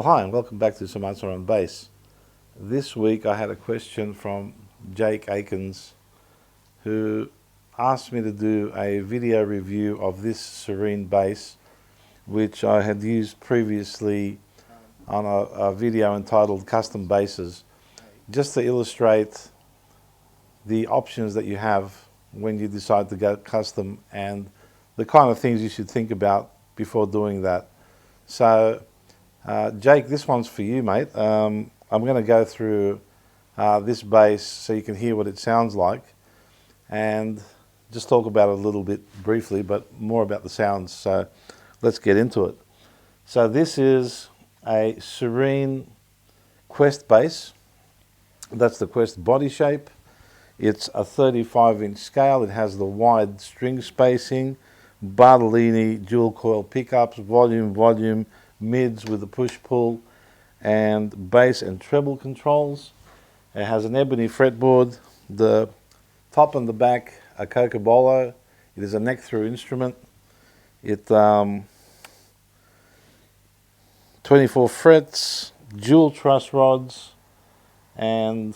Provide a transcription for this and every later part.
Hi and welcome back to Some Answer on Bass. This week I had a question from Jake Akins, who asked me to do a video review of this Surine bass, which I had used previously on a video entitled Custom Basses, just to illustrate the options that you have when you decide to go custom and the kind of things you should think about before doing that. So Jake, this one's for you, mate. I'm going to go through this bass so you can hear what it sounds like and just talk about it a little bit briefly, but more about the sounds. So let's get into it. So this is a Surine Quest bass. That's the Quest body shape. It's a 35-inch scale. It has the wide string spacing, Bartolini dual coil pickups, volume, mids with the push-pull, and bass and treble controls. It has an ebony fretboard, the top and the back are cocobolo. It is a neck-through instrument. It 24 frets, dual truss rods, and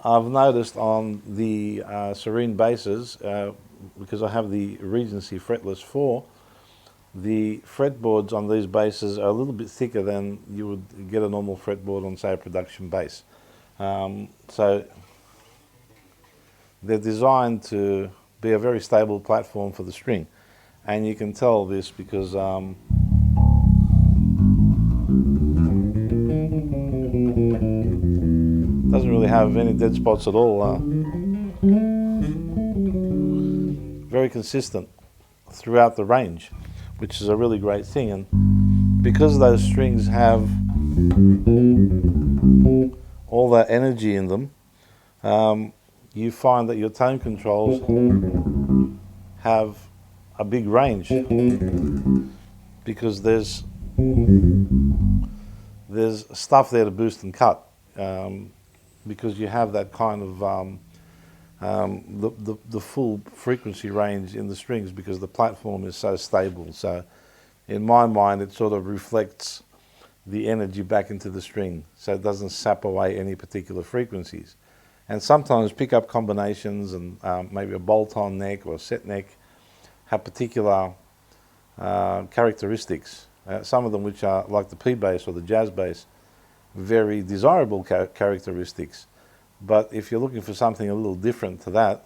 I've noticed on the Surine basses, because I have the Regency fretless 4, the fretboards on these basses are a little bit thicker than you would get a normal fretboard on, say, a production bass. So they're designed to be a very stable platform for the string. And you can tell this because doesn't really have any dead spots at all. Very consistent throughout the range, which is a really great thing. And because those strings have all that energy in them, you find that your tone controls have a big range because there's stuff there to boost and cut, because you have that kind of the full frequency range in the strings because the platform is so stable. So in my mind it sort of reflects the energy back into the string, so it doesn't sap away any particular frequencies. And sometimes pickup combinations and maybe a bolt-on neck or a set neck have particular characteristics, some of them which are like the P bass or the jazz bass, very desirable characteristics. But if you're looking for something a little different to that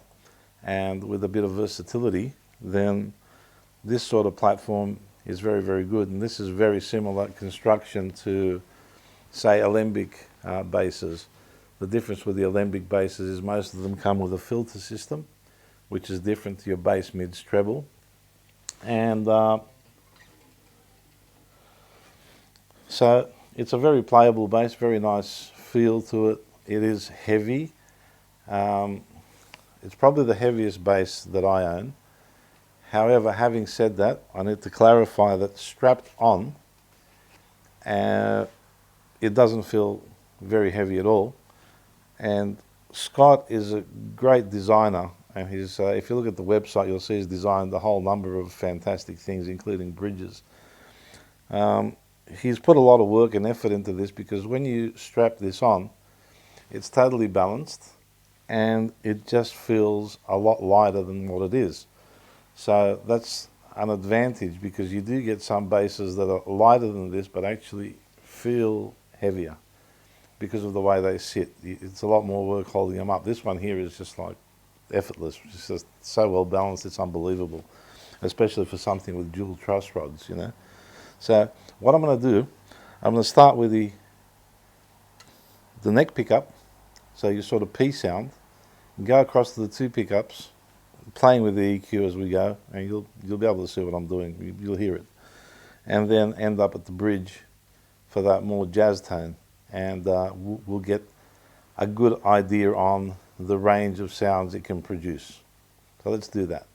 and with a bit of versatility, then this sort of platform is very, very good. And this is very similar construction to, say, alembic basses. The difference with the alembic basses is most of them come with a filter system, which is different to your bass, mids, treble. And so it's a very playable bass, very nice feel to it. It is heavy. It's probably the heaviest bass that I own. However, having said that, I need to clarify that strapped on, it doesn't feel very heavy at all. And Scott is a great designer, and he's, if you look at the website, you'll see he's designed a whole number of fantastic things, including bridges. He's put a lot of work and effort into this because when you strap this on, it's totally balanced and it just feels a lot lighter than what it is. So that's an advantage because you do get some basses that are lighter than this but actually feel heavier because of the way they sit. It's a lot more work holding them up. This one here is just like effortless. It's just so well balanced, it's unbelievable, especially for something with dual truss rods, you know. So what I'm going to do, I'm going to start with the neck pickup, so you sort of P sound, and go across to the two pickups, playing with the EQ as we go, and you'll be able to see what I'm doing. You'll hear it, and then end up at the bridge for that more jazz tone, and we'll get a good idea on the range of sounds it can produce. So let's do that.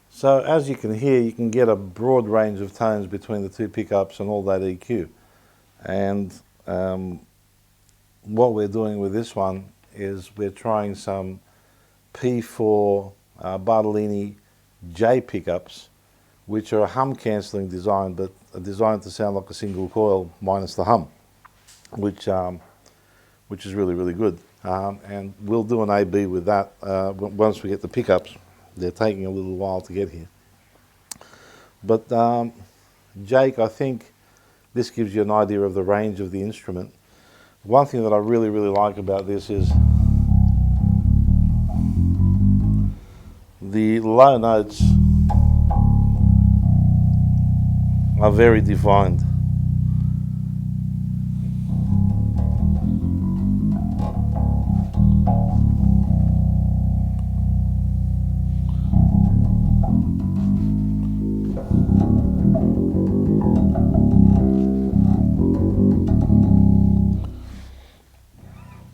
So as you can hear, you can get a broad range of tones between the two pickups and all that EQ. And what we're doing with this one is we're trying some P4 Bartolini J pickups, which are a hum cancelling design, but are designed to sound like a single coil minus the hum, which is really, really good. And we'll do an A/B with that once we get the pickups. They're taking a little while to get here. But Jake, I think this gives you an idea of the range of the instrument. One thing that I really, really like about this is the low notes are very defined.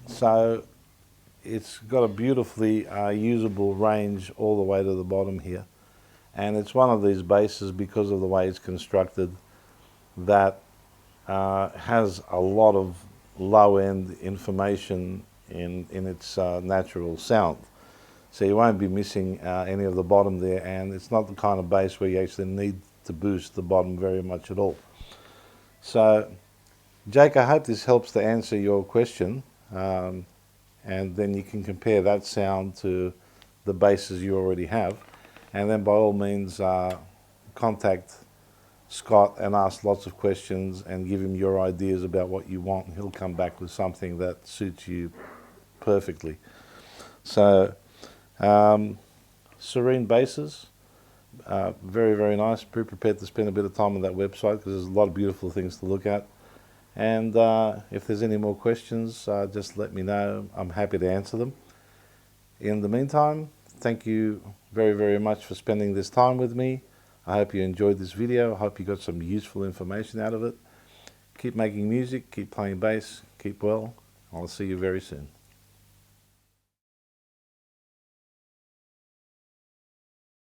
So it's got a beautifully usable range all the way to the bottom here. And it's one of these basses, because of the way it's constructed, that has a lot of low-end information in its natural sound. So you won't be missing any of the bottom there, and it's not the kind of bass where you actually need to boost the bottom very much at all. So, Jake, I hope this helps to answer your question, and then you can compare that sound to the basses you already have, and then by all means contact Scott and ask lots of questions and give him your ideas about what you want, and he'll come back with something that suits you perfectly. So, Surine basses, Very, very nice. Be prepared to spend a bit of time on that website because there's a lot of beautiful things to look at. And if there's any more questions, just let me know. I'm happy to answer them. In the meantime, thank you very, very much for spending this time with me. I hope you enjoyed this video. I hope you got some useful information out of it. Keep making music, keep playing bass, keep well. I'll see you very soon.